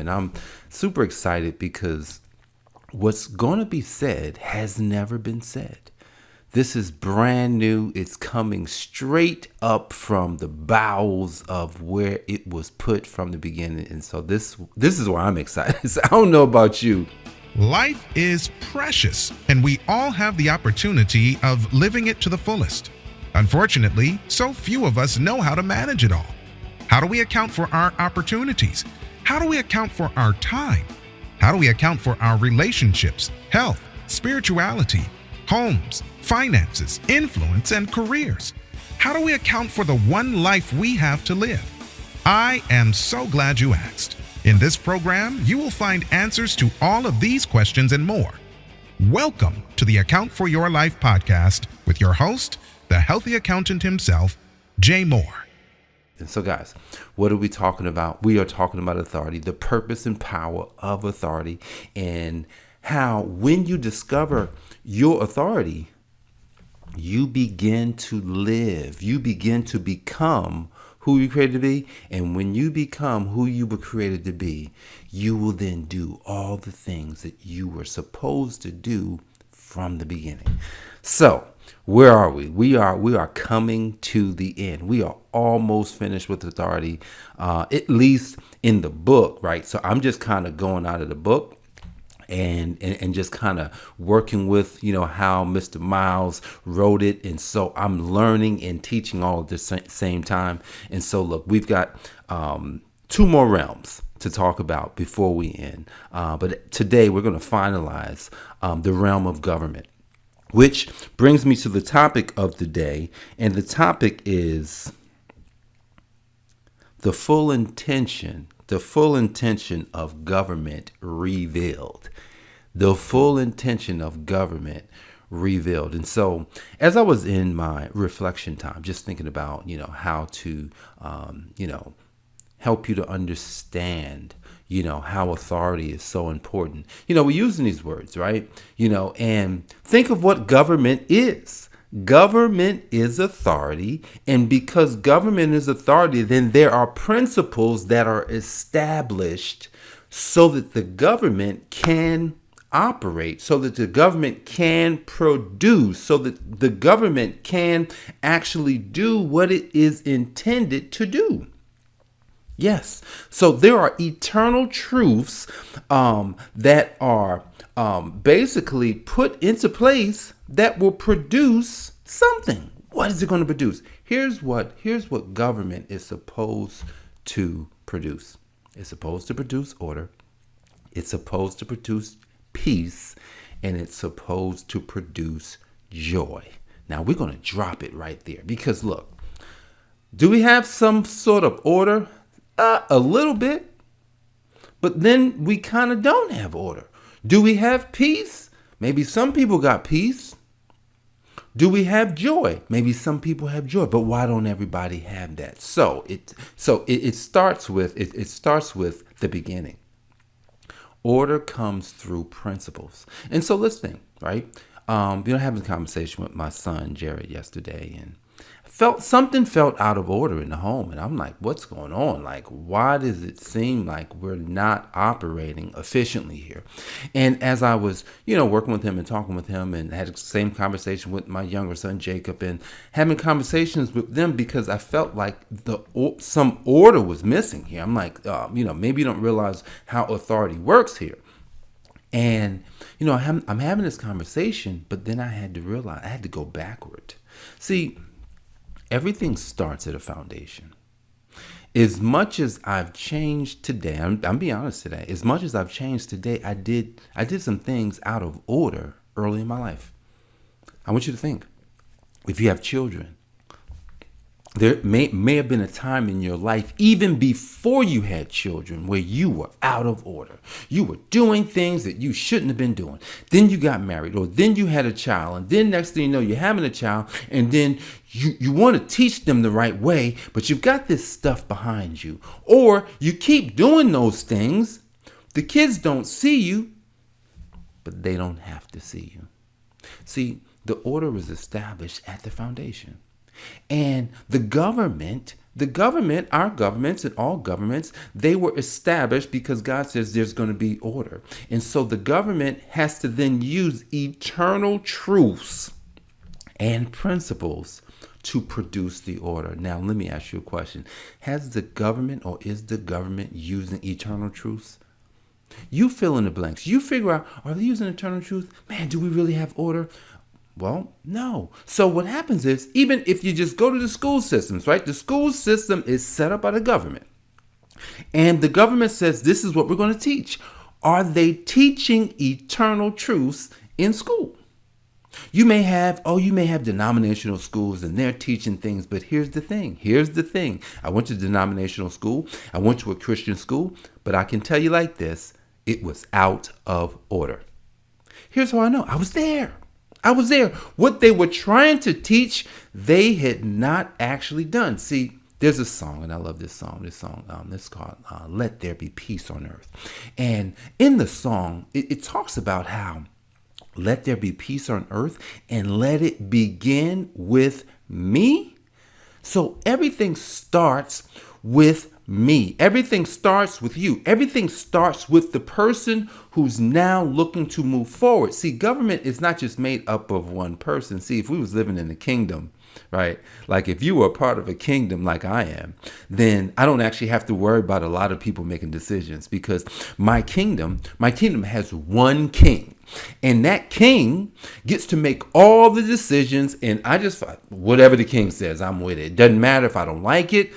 and I'm super excited because what's going to be said has never been said. This is brand new. It's coming straight up from the bowels of where it was put from the beginning. And so this is why I'm excited. So I don't know about you. Life is precious, and we all have the opportunity of living it to the fullest. Unfortunately, so few of us know how to manage it all. How do we account for our opportunities? How do we account for our time? How do we account for our relationships, health, spirituality, homes, finances, influence, and careers? How do we account for the one life we have to live? I am so glad you asked. In this program, you will find answers to all of these questions and more. Welcome to the Account for Your Life podcast with your host, the healthy accountant himself, Jay Moore. And so guys, what are we talking about? We are talking about authority, the purpose and power of authority, and how when you discover your authority, you begin to live, you begin to become who you created to be. And when you become who you were created to be, you will then do all the things that you were supposed to do from the beginning. So where are we? We are coming to the end. We are almost finished with authority, at least in the book, right? So I'm just kind of going out of the book and just kind of working with, how Mr. Myles wrote it. And so I'm learning and teaching all at the same time. And so, look, we've got two more realms to talk about before we end. But today we're going to finalize the realm of government, which brings me to the topic of the day. And the topic is the full intention of government revealed. The full intention of government revealed. And so as I was in my reflection time, just thinking about, how to, help you to understand, how authority is so important. We're using these words, right? And think of what government is. Government is authority. And because government is authority, then there are principles that are established so that the government can operate, so that the government can produce, so that the government can actually do what it is intended to do. Yes. So there are eternal truths that are basically put into place that will produce something. What is it going to produce? Here's what government is supposed to produce. It's supposed to produce order. It's supposed to produce peace, and it's supposed to produce joy. Now we're going to drop it right there because look, do we have some sort of order? A little bit, but then we kind of don't have order. Do we have peace? Maybe some people got peace. Do we have joy? Maybe some people have joy, but why don't everybody have that? So it starts with the beginning. Order comes through principles. And so let's think, right? Having a conversation with my son, Jared, yesterday, and something felt out of order in the home. And I'm like, what's going on? Like, why does it seem like we're not operating efficiently here? And as I was, working with him and talking with him and had the same conversation with my younger son, Jacob, and having conversations with them because I felt like some order was missing here. I'm like, maybe you don't realize how authority works here. And, I'm having this conversation, but then I had to realize I had to go backward. See, everything starts at a foundation. As much as I've changed today, I'm being honest today, as much as I've changed today, I did some things out of order early in my life. I want you to think, if you have children, there may have been a time in your life, even before you had children, where you were out of order. You were doing things that you shouldn't have been doing. Then you got married, or then you had a child, and then next thing you know, you're having a child, and then you want to teach them the right way, but you've got this stuff behind you. Or you keep doing those things. The kids don't see you, but they don't have to see you. See, the order was established at the foundation. And the government The government, our governments and all governments, they were established because God says there's going to be order. And so the government has to then use eternal truths and principles to produce the order. Now, let me ask you a question. Has the government or is the government using eternal truths? You fill in the blanks. You figure out, are they using eternal truth? Man, do we really have order? Well, no. So what happens is, even if you just go to the school systems, right? The school system is set up by the government. And the government says, this is what we're going to teach. Are they teaching eternal truths in school? You may have denominational schools and they're teaching things, but here's the thing. I went to denominational school. I went to a Christian school, but I can tell you like this, it was out of order. Here's how I know. I was there. What they were trying to teach, they had not actually done. See, there's a song, and I love this song. This is called Let There Be Peace on Earth. And in the song, it talks about how let there be peace on earth and let it begin with me. So everything starts with me. Everything starts with you. Everything starts with the person who's now looking to move forward. See, government is not just made up of one person. See, if we was living in a kingdom, right? Like if you were a part of a kingdom like I am, then I don't actually have to worry about a lot of people making decisions because my kingdom has one king. And that king gets to make all the decisions. And whatever the king says, I'm with it. It doesn't matter if I don't like it.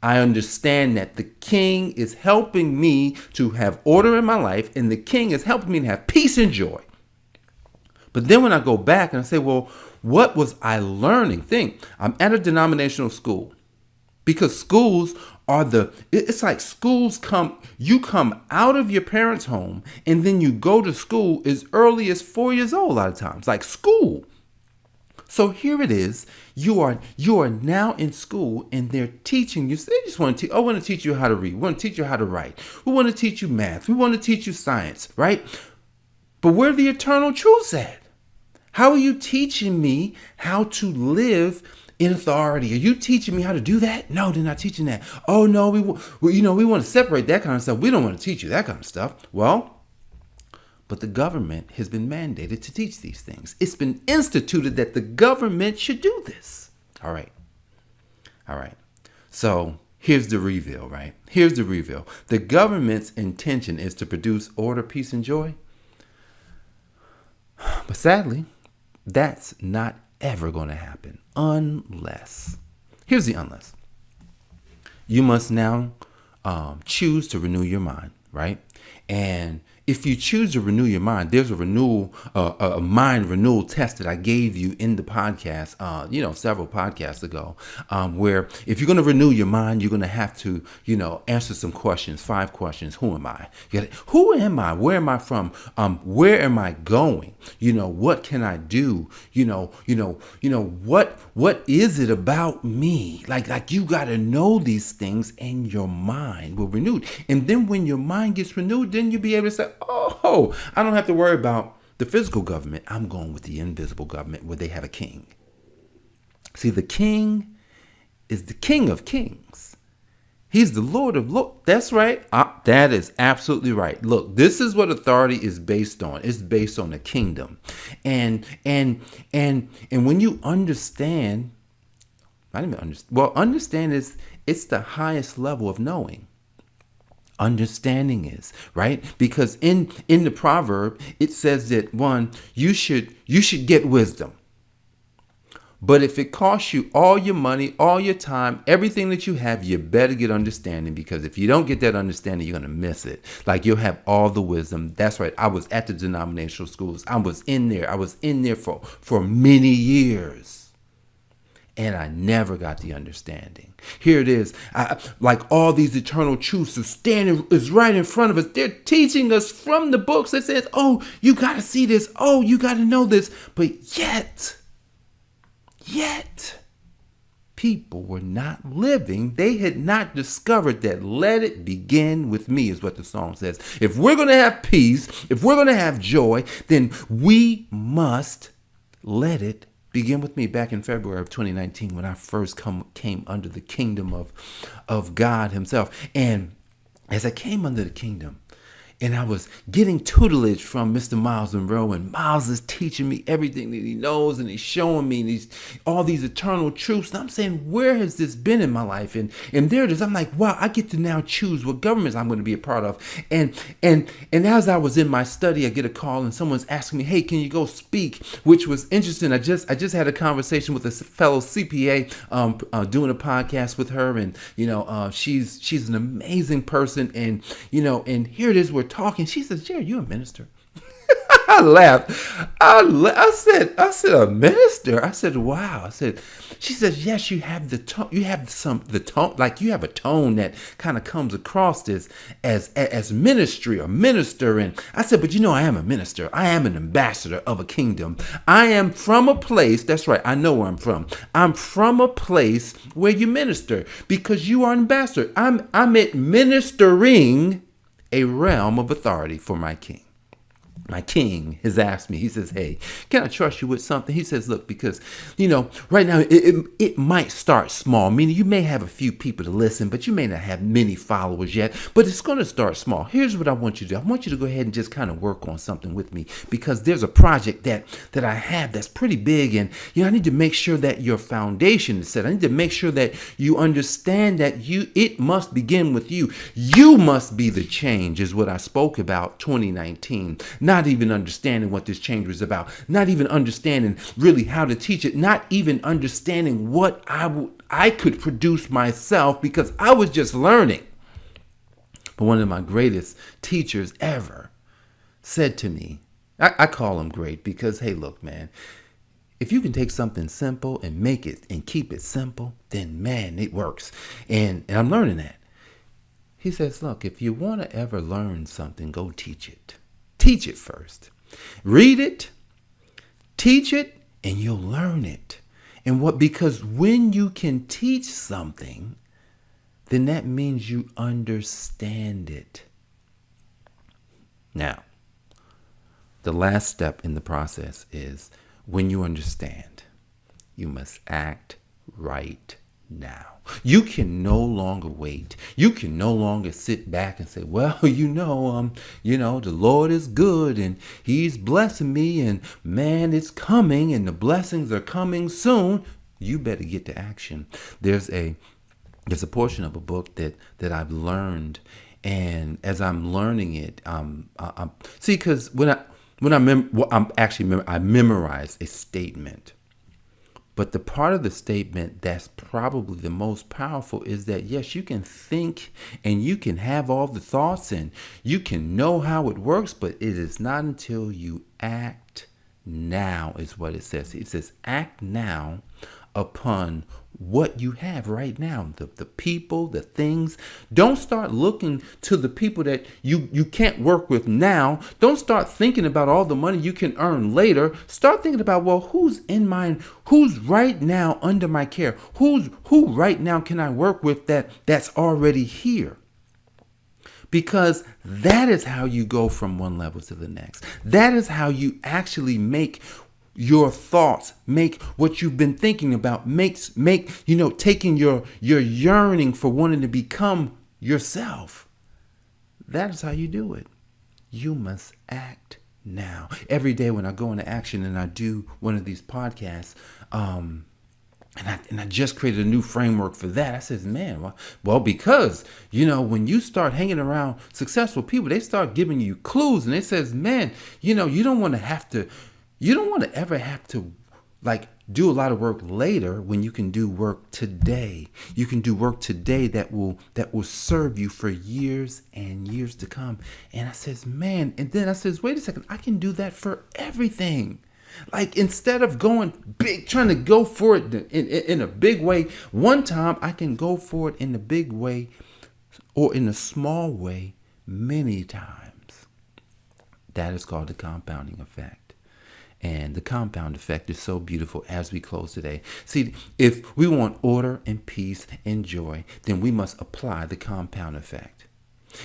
I understand that the king is helping me to have order in my life. And the king is helping me to have peace and joy. But then when I go back and I say, well, what was I learning? I'm at a denominational school because schools it's like you come out of your parents' home and then you go to school as early as 4 years old a lot of times, like school. So here it is. You are now in school and they're teaching you. They just want to teach you how to read. We want to teach you how to write. We want to teach you math. We want to teach you science, right? But where are the eternal truths at? How are you teaching me how to live in authority? Are you teaching me how to do that? No, they're not teaching that. Oh no, we want to separate that kind of stuff. We don't want to teach you that kind of stuff. Well, but the government has been mandated to teach these things. It's been instituted that the government should do this. All right. So here's the reveal, right? Here's the reveal. The government's intention is to produce order, peace, and joy. But sadly, that's not ever going to happen unless, here's the unless. You must now choose to renew your mind, right? And if you choose to renew your mind, there's a mind renewal test that I gave you in the podcast, several podcasts ago, where if you're going to renew your mind, you're going to have to, answer some questions, 5 questions. Who am I? Who am I? Where am I from? Where am I going? What can I do? What is it about me? Like you got to know these things and your mind will renewed. And then when your mind gets renewed, then you'll be able to say, oh, I don't have to worry about the physical government. I'm going with the invisible government where they have a king. See, the king is the King of Kings. He's the Lord of Lords. That's right. That is absolutely right. Look, this is what authority is based on. It's based on a kingdom. And when you understand, understand is it's the highest level of knowing. Understanding is, right? Because in the proverb, it says that you should get wisdom. But if it costs you all your money, all your time, everything that you have, you better get understanding, because if you don't get that understanding, you're going to miss it. Like you'll have all the wisdom. That's right. I was at the denominational schools. I was in there for many years. And I never got the understanding. Here it is. Like all these eternal truths is right in front of us. They're teaching us from the books that says, oh, you got to see this. Oh, you got to know this. But yet, people were not living. They had not discovered that let it begin with me is what the song says. If we're going to have peace, if we're going to have joy, then we must let it Begin with me back in February of 2019 when I first came under the kingdom of God himself. And as I came under the kingdom, and I was getting tutelage from Mr. Myles Munroe, and Myles is teaching me everything that he knows, and he's showing me all these eternal truths. And I'm saying, where has this been in my life? And there it is. I'm like, wow, I get to now choose what governments I'm going to be a part of. And as I was in my study, I get a call, and someone's asking me, hey, can you go speak? Which was interesting. I just had a conversation with a fellow CPA, doing a podcast with her, and she's an amazing person, and and here it is. We're talking. She says, Jerry, you a minister? I laughed. I said, a minister? I said, wow. I said, she says, yes, you have the tone. You have the tone, like you have a tone that kind of comes across as ministry or minister. And I said, but I am a minister. I am an ambassador of a kingdom. I am from a place. That's right. I know where I'm from. I'm from a place where you minister because you are an ambassador. I'm administering a realm of authority for my king. My king has asked me, he says, hey, can I trust you with something? He says, look, because, right now it might start small, meaning you may have a few people to listen, but you may not have many followers yet, but it's going to start small. Here's what I want you to do. I want you to go ahead and just kind of work on something with me because there's a project that I have that's pretty big. And, I need to make sure that your foundation is set. I need to make sure that you understand that it must begin with you. You must be the change is what I spoke about 2019. Not even understanding what this change was about, not even understanding really how to teach it, not even understanding what I could produce myself because I was just learning. But one of my greatest teachers ever said to me, I call him great because, hey, look, man, if you can take something simple and make it and keep it simple, then, man, it works. And I'm learning that. He says, look, if you want to ever learn something, go teach it. Teach it first. Read it, teach it, and you'll learn it. Because when you can teach something, then that means you understand it. Now, the last step in the process is when you understand, you must act right now. You can no longer wait. You can no longer sit back and say, well, the Lord is good and he's blessing me and man, it's coming and the blessings are coming soon. You better get to action. There's a portion of a book that I've learned, and as I'm learning it, because I memorized a statement. But the part of the statement that's probably the most powerful is that, yes, you can think and you can have all the thoughts and you can know how it works, but it is not until you act now is what it says. It says act now upon what you have right now, the people, the things. Don't start looking to the people that you can't work with now. Don't start thinking about all the money you can earn later. Start thinking about, well, who's in mine? Who's right now under my care? Who right now can I work with that's already here? Because that is how you go from one level to the next. That is how you actually make your thoughts, make what you've been thinking about, taking your yearning for wanting to become yourself. That is how you do it. You must act now. Every day when I go into action and I do one of these podcasts, and I just created a new framework for that. I says, man, well, because, when you start hanging around successful people, they start giving you clues and they says, man, you don't want to ever have to do a lot of work later when you can do work today. You can do work today that will serve you for years and years to come. And I says, man, and then I says, wait a second, I can do that for everything. Instead of going big, trying to go for it in a big way, one time I can go for it in a big way or in a small way many times. That is called the compounding effect. And the compound effect is so beautiful as we close today. See, if we want order and peace and joy, then we must apply the compound effect.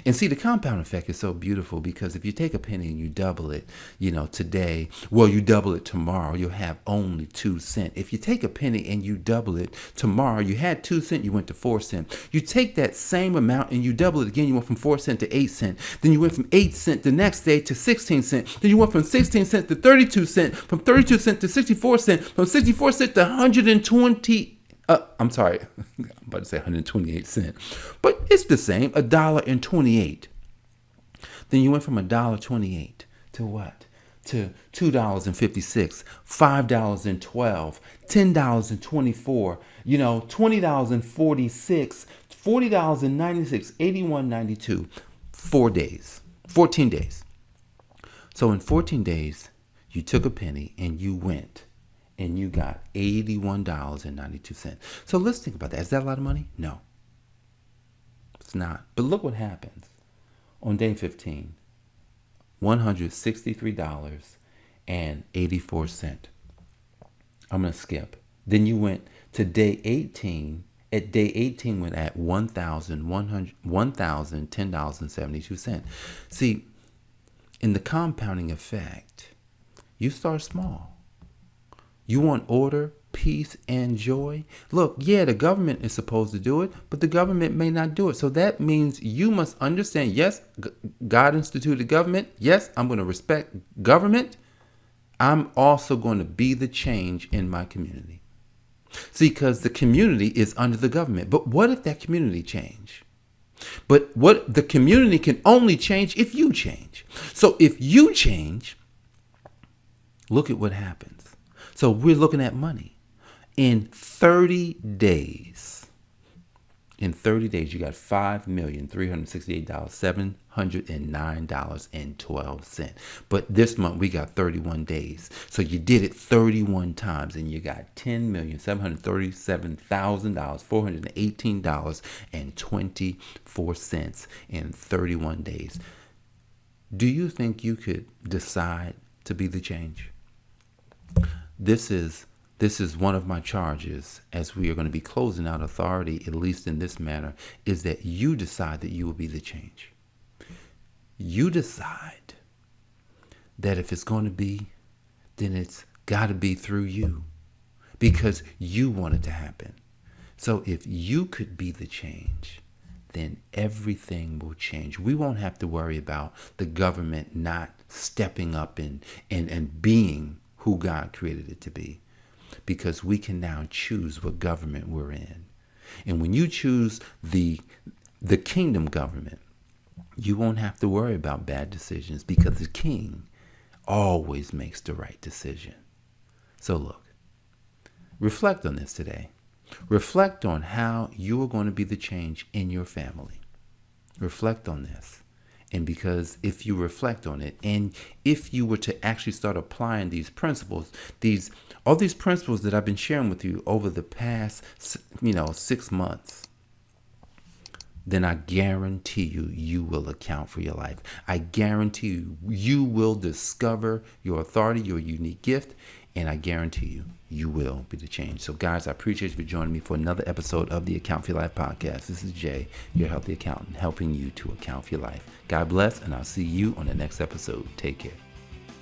And see, the compound effect is so beautiful because if you take a penny and you double it, today, well, you double it tomorrow, you'll have only 2 cents. If you take a penny and you double it tomorrow, you had 2 cents, you went to 4 cents. You take that same amount and you double it again, you went from 4 cents to 8 cents. Then you went from 8 cents the next day to 16 cents. Then you went from 16 cents to 32 cents, from 32 cents to 64 cents, from 64 cents to 120. I'm sorry, I'm about to say 128 cents, but it's the same, $1.28. Then you went from $1.28 to what? To $2.56, $5.12, $10.24, $20.46, $40.96, $81.92, 4 days, 14 days. So in 14 days, you took a penny and you went and you got $81.92. So let's think about that. Is that a lot of money? No, it's not. But look what happens on day 15. $163.84. I'm going to skip. Then you went to day 18. At day 18 went at $1,010.72. See, in the compounding effect, you start small. You want order, peace, and joy? Look, yeah, the government is supposed to do it, but the government may not do it. So that means you must understand, yes, God instituted government. Yes, I'm going to respect government. I'm also going to be the change in my community. See, because the community is under the government. But what if that community change? But what the community can only change if you change. So if you change, look at what happens. So we're looking at money. In 30 days, you got $5,368,709.12. But this month we got 31 days. So you did it 31 times and you got $10,737,418.24 in 31 days. Do you think you could decide to be the change? This is one of my charges as we are going to be closing out authority, at least in this manner, is that you decide that you will be the change. You decide that if it's going to be, then it's got to be through you because you want it to happen. So if you could be the change, then everything will change. We won't have to worry about the government not stepping up and being who God created it to be, because we can now choose what government we're in. And when you choose the kingdom government, you won't have to worry about bad decisions because the king always makes the right decision. So look, reflect on this today. Reflect on how you are going to be the change in your family. Reflect on this. And because if you reflect on it, and if you were to actually start applying these principles, all these principles that I've been sharing with you over the past, 6 months, then I guarantee you will account for your life. I guarantee you will discover your authority, your unique gift, and I guarantee you will be the change. So guys, I appreciate you for joining me for another episode of the Account for Your Life podcast. This is Jay, your healthy accountant, helping you to account for your life. God bless, and I'll see you on the next episode. Take care.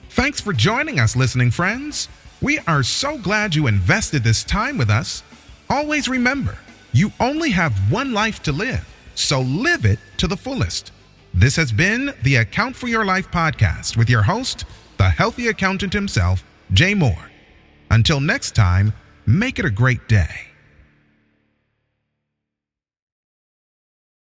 Thanks for joining us, listening friends. We are so glad you invested this time with us. Always remember, you only have one life to live, so live it to the fullest. This has been the Account for Your Life podcast with your host, the healthy accountant himself, Jay Moore. Until next time, make it a great day.